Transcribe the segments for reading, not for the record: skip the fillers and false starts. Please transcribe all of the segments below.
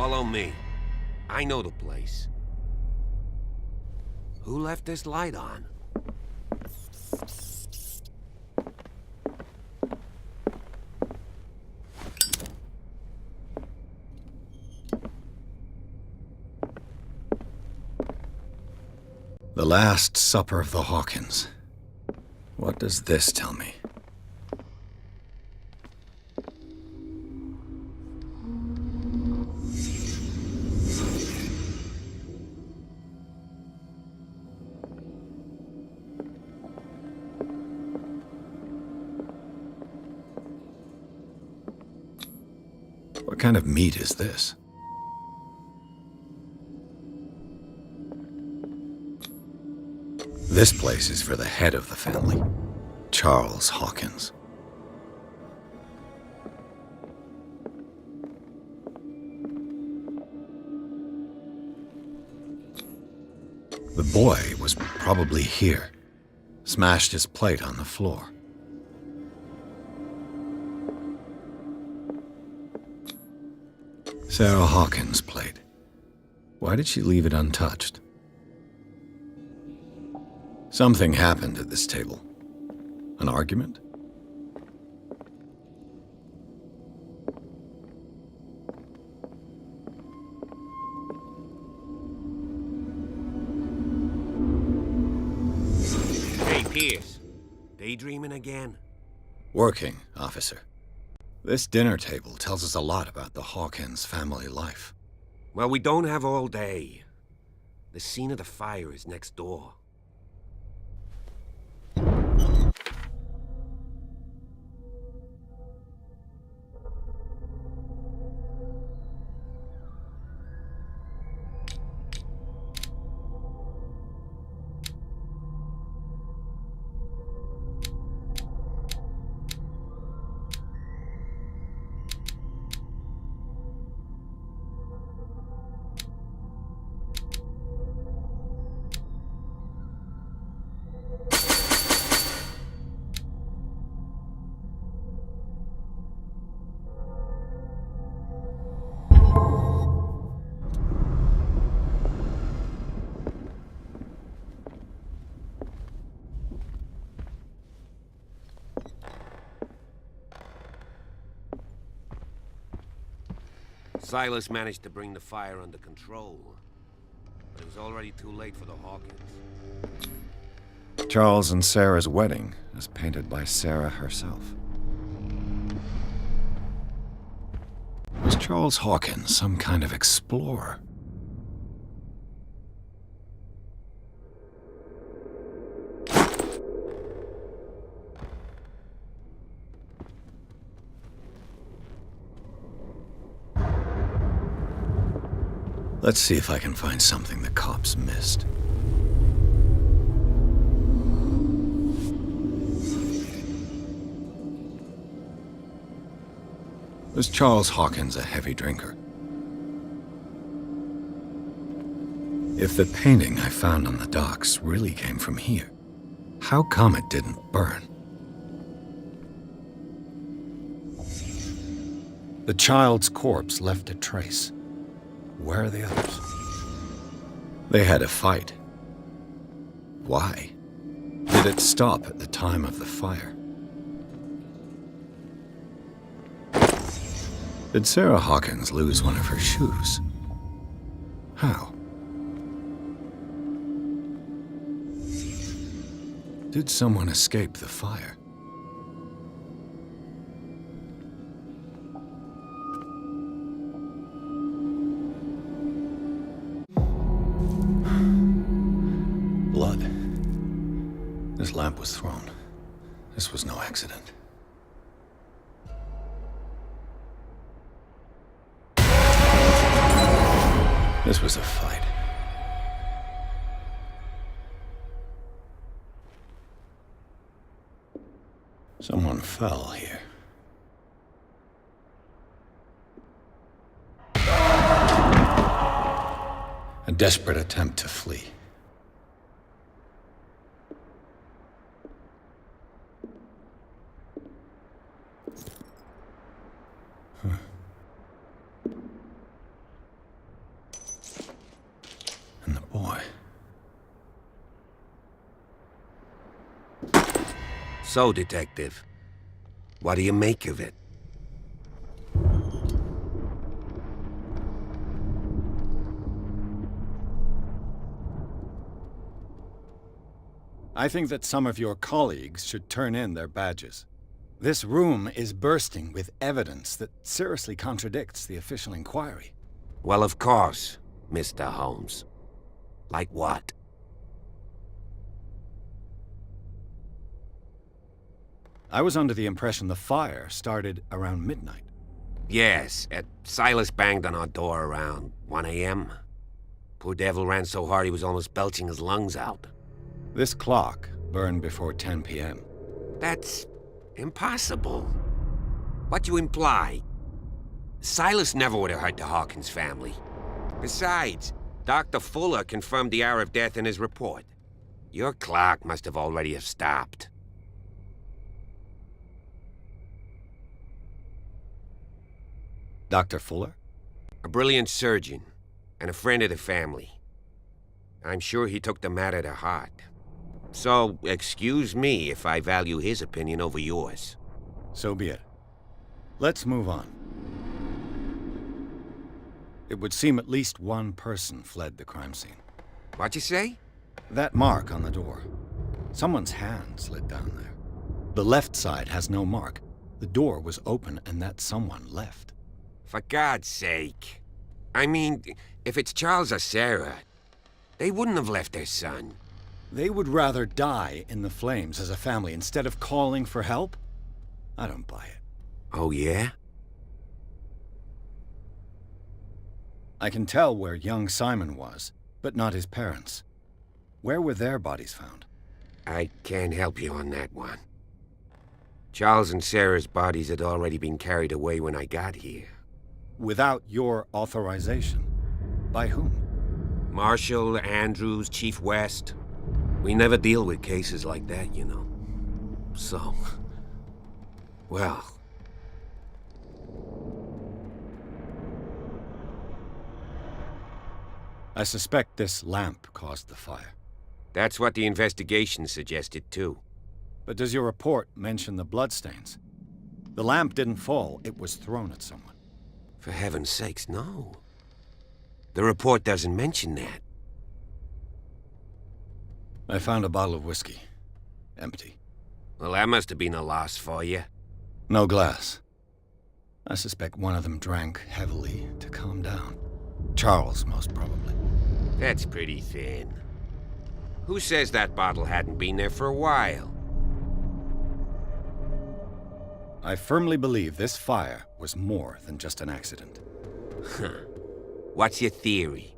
Follow me. I know the place. Who left this light on? The Last Supper of the Hawkins. What does this tell me? What kind of meat is this? This place is for the head of the family, Charles Hawkins. The boy was probably here, smashed his plate on the floor. Sarah Hawkins' plate. Why did she leave it untouched? Something happened at this table. An argument? Hey, Pierce. Daydreaming again? Working, officer. This dinner table tells us a lot about the Hawkins family life. Well, we don't have all day. The scene of the fire is next door. Silas managed to bring the fire under control, but it was already too late for the Hawkins. Charles and Sarah's wedding, as painted by Sarah herself. Was Charles Hawkins some kind of explorer? Let's see if I can find something the cops missed. Was Charles Hawkins a heavy drinker? If the painting I found on the docks really came from here, how come it didn't burn? The child's corpse left a trace. Where are the others? They had a fight. Why? Did it stop at the time of the fire? Did Sarah Hawkins lose one of her shoes? How? Did someone escape the fire? Blood. This lamp was thrown. This was no accident. This was a fight. Someone fell here. A desperate attempt to flee. So, Detective, what do you make of it? I think that some of your colleagues should turn in their badges. This room is bursting with evidence that seriously contradicts the official inquiry. Well, of course, Mr. Holmes. Like what? I was under the impression the fire started around midnight. Yes, Silas banged on our door around 1 a.m. Poor devil ran so hard he was almost belching his lungs out. This clock burned before 10 p.m. That's impossible. What you imply? Silas never would have hurt the Hawkins family. Besides, Dr. Fuller confirmed the hour of death in his report. Your clock must have already have stopped. Dr. Fuller? A brilliant surgeon, and a friend of the family. I'm sure he took the matter to heart. So, excuse me if I value his opinion over yours. So be it. Let's move on. It would seem at least one person fled the crime scene. What'd you say? That mark on the door. Someone's hand slid down there. The left side has no mark. The door was open and that someone left. For God's sake. I mean, if it's Charles or Sarah, they wouldn't have left their son. They would rather die in the flames as a family instead of calling for help? I don't buy it. Oh, yeah? I can tell where young Simon was, but not his parents. Where were their bodies found? I can't help you on that one. Charles and Sarah's bodies had already been carried away when I got here. Without your authorization? By whom? Marshall, Andrews, Chief West. We never deal with cases like that, you know. So... well... I suspect this lamp caused the fire. That's what the investigation suggested, too. But does your report mention the bloodstains? The lamp didn't fall, it was thrown at someone. For heaven's sakes, no. The report doesn't mention that. I found a bottle of whiskey. Empty. Well, that must have been a loss for you. No glass. I suspect one of them drank heavily to calm down. Charles, most probably. That's pretty thin. Who says that bottle hadn't been there for a while? I firmly believe this fire was more than just an accident. Huh. What's your theory?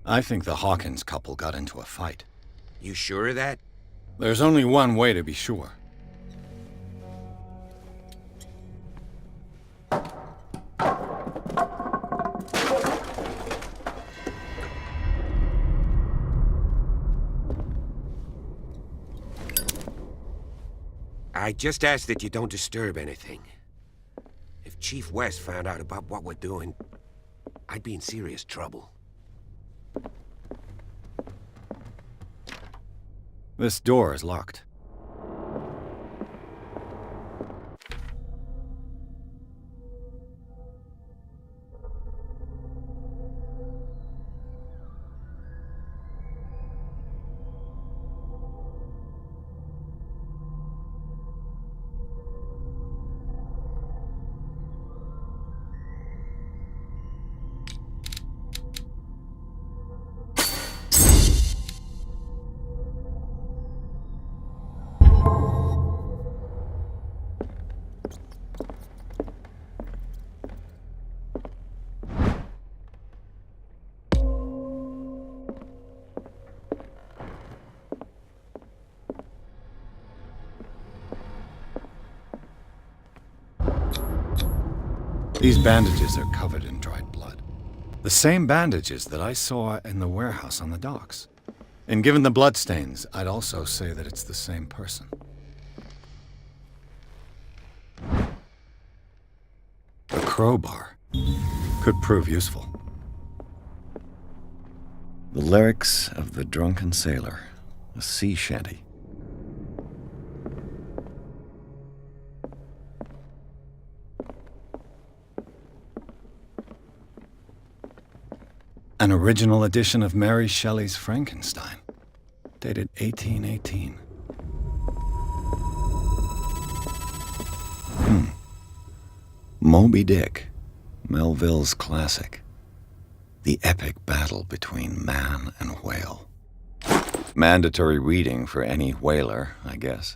I think the Hawkins couple got into a fight. You sure of that? There's only one way to be sure. I just ask that you don't disturb anything. If Chief West found out about what we're doing, I'd be in serious trouble. This door is locked. These bandages are covered in dried blood. The same bandages that I saw in the warehouse on the docks. And given the bloodstains, I'd also say that it's the same person. A crowbar could prove useful. The lyrics of The Drunken Sailor, a sea shanty. An original edition of Mary Shelley's Frankenstein, dated 1818. Moby Dick, Melville's classic. The epic battle between man and whale. Mandatory reading for any whaler, I guess.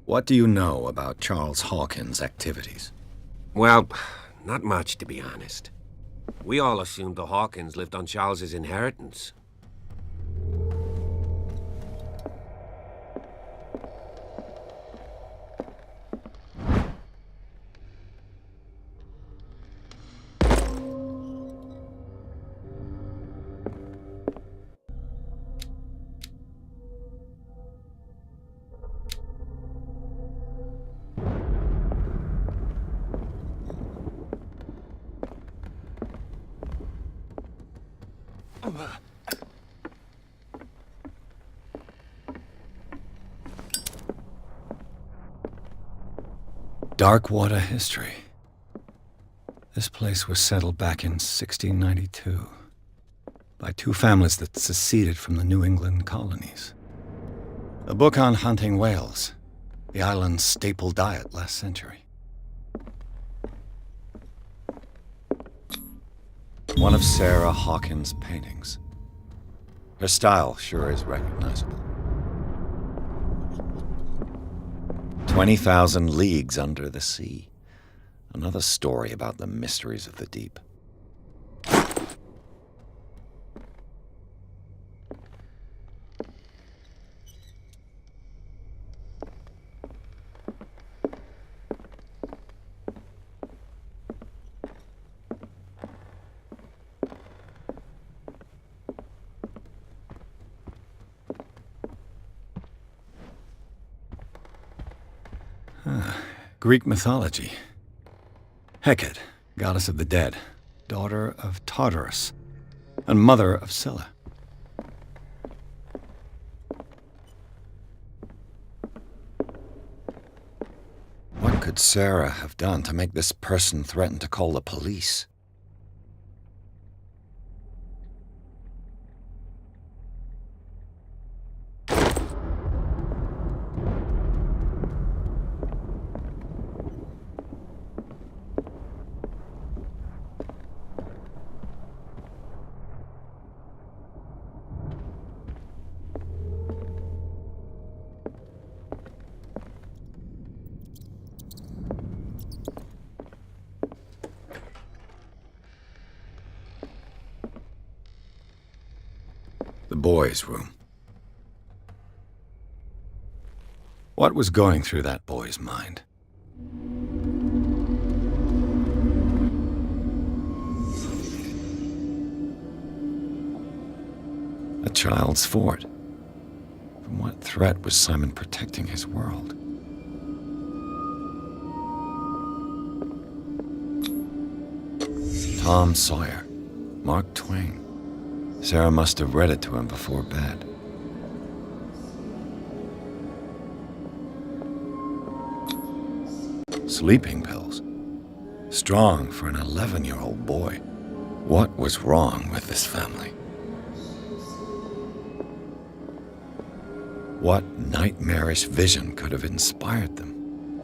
What do you know about Charles Hawkins' activities? Well, not much, to be honest. We all assumed the Hawkins lived on Charles's inheritance. Darkwater history. This place was settled back in 1692 by two families that seceded from the New England colonies. A book on hunting whales, the island's staple diet last century. One of Sarah Hawkins' paintings. Her style sure is recognizable. 20,000 Leagues Under the Sea. Another story about the mysteries of the deep. Greek mythology. Hecate, goddess of the dead, daughter of Tartarus, and mother of Scylla. What could Sarah have done to make this person threaten to call the police? The boys' room. What was going through that boy's mind? A child's fort. From what threat was Simon protecting his world? Tom Sawyer, Mark Twain. Sarah must have read it to him before bed. Sleeping pills. Strong for an 11-year-old boy. What was wrong with this family? What nightmarish vision could have inspired them?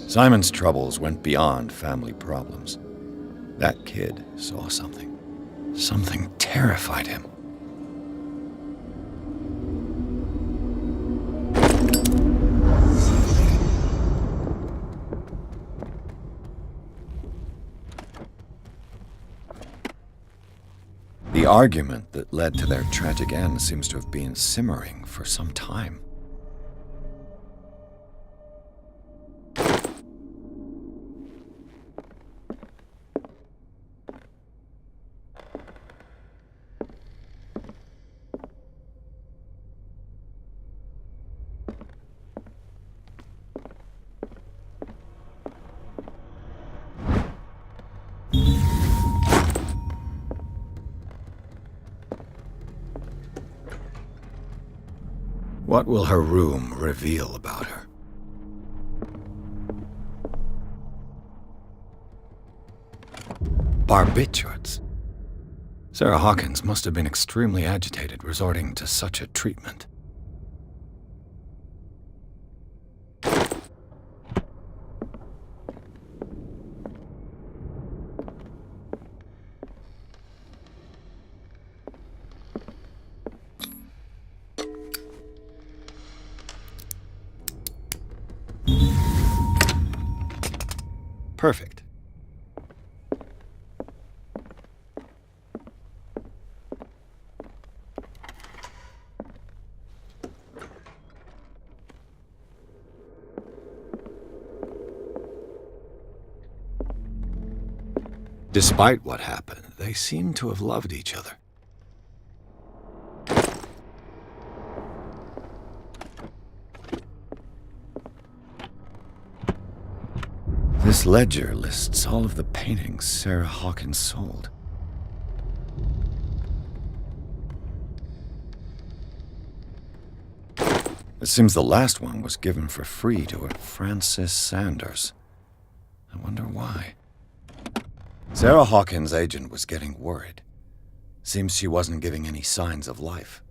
Simon's troubles went beyond family problems. That kid saw something. Something terrified him. The argument that led to their tragic end seems to have been simmering for some time. What will her room reveal about her? Barbiturates. Sarah Hawkins must have been extremely agitated resorting to such a treatment. Perfect. Despite what happened, they seem to have loved each other. This ledger lists all of the paintings Sarah Hawkins sold. It seems the last one was given for free to a Frances Sanders. I wonder why. Sarah Hawkins' agent was getting worried. Seems she wasn't giving any signs of life.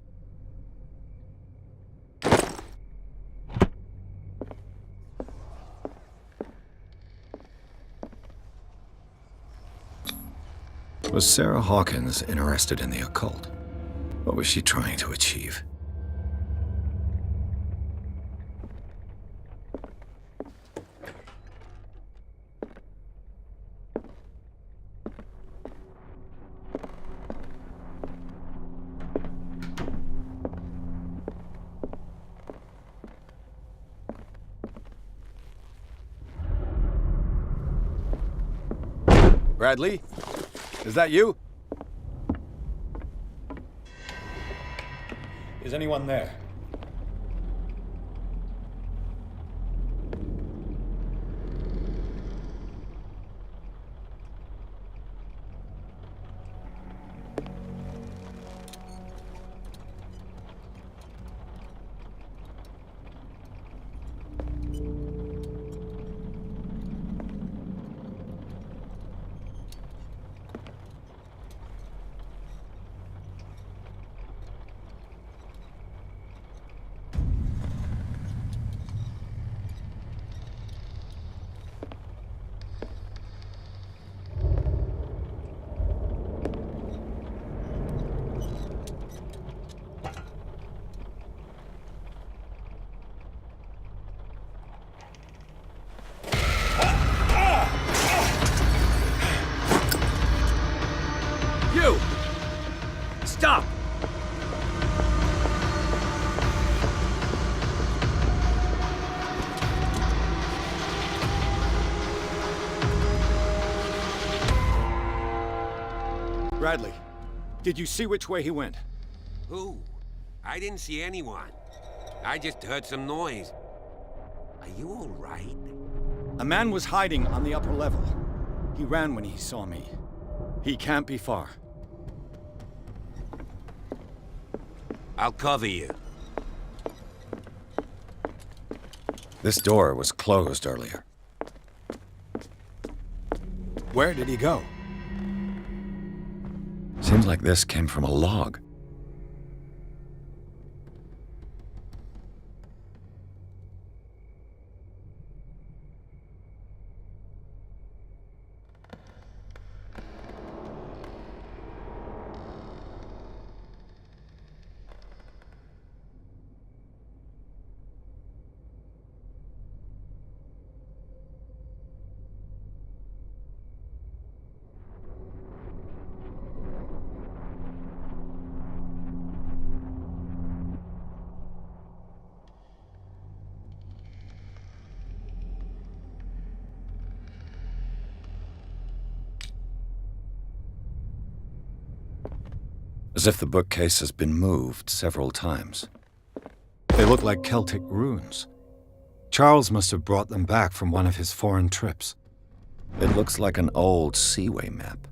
Was Sarah Hawkins interested in the occult? What was she trying to achieve? Bradley? Is that you? Is anyone there? Stop! Bradley, did you see which way he went? Who? I didn't see anyone. I just heard some noise. Are you all right? A man was hiding on the upper level. He ran when he saw me. He can't be far. I'll cover you. This door was closed earlier. Where did he go? Seems like this came from a log. As if the bookcase has been moved several times. They look like Celtic runes. Charles must have brought them back from one of his foreign trips. It looks like an old seaway map.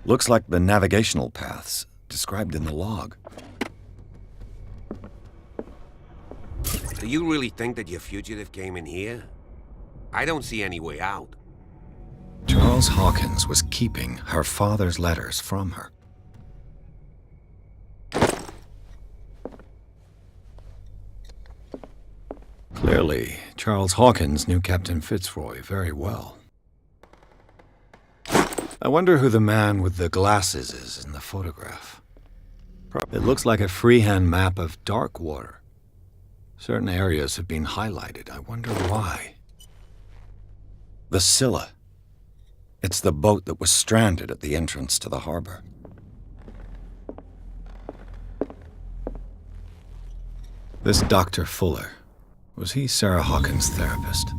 Looks like the navigational paths described in the log. Do you really think that your fugitive came in here? I don't see any way out. Charles Hawkins was keeping her father's letters from her. Clearly, Charles Hawkins knew Captain Fitzroy very well. I wonder who the man with the glasses is in the photograph. It looks like a freehand map of dark water. Certain areas have been highlighted. I wonder why. The Scylla. It's the boat that was stranded at the entrance to the harbor. This Dr. Fuller, was he Sarah Hawkins' therapist?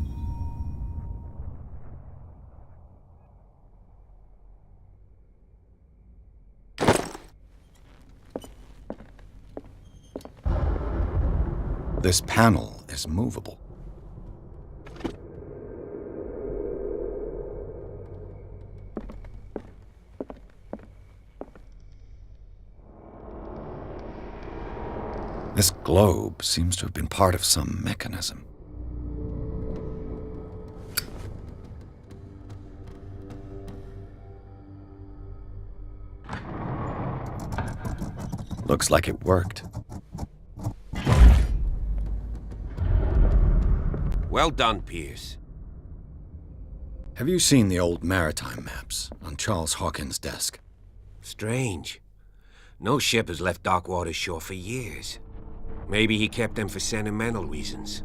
This panel is movable. This globe seems to have been part of some mechanism. Looks like it worked. Well done, Pierce. Have you seen the old maritime maps on Charles Hawkins' desk? Strange. No ship has left Darkwater's shore for years. Maybe he kept them for sentimental reasons.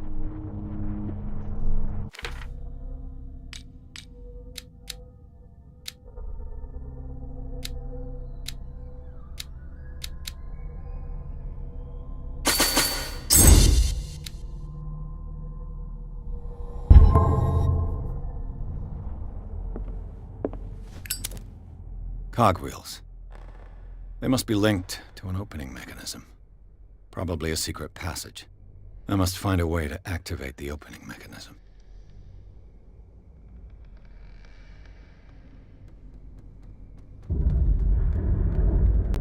Cogwheels. They must be linked to an opening mechanism. Probably a secret passage. I must find a way to activate the opening mechanism.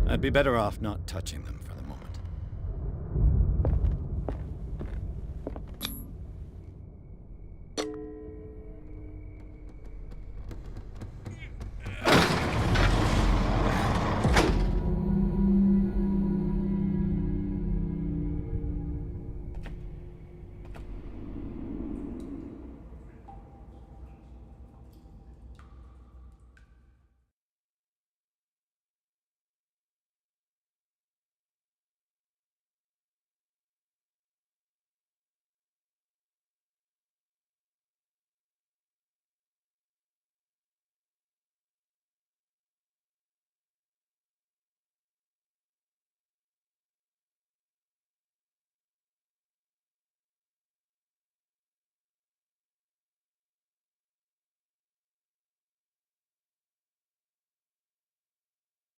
I'd be better off not touching them for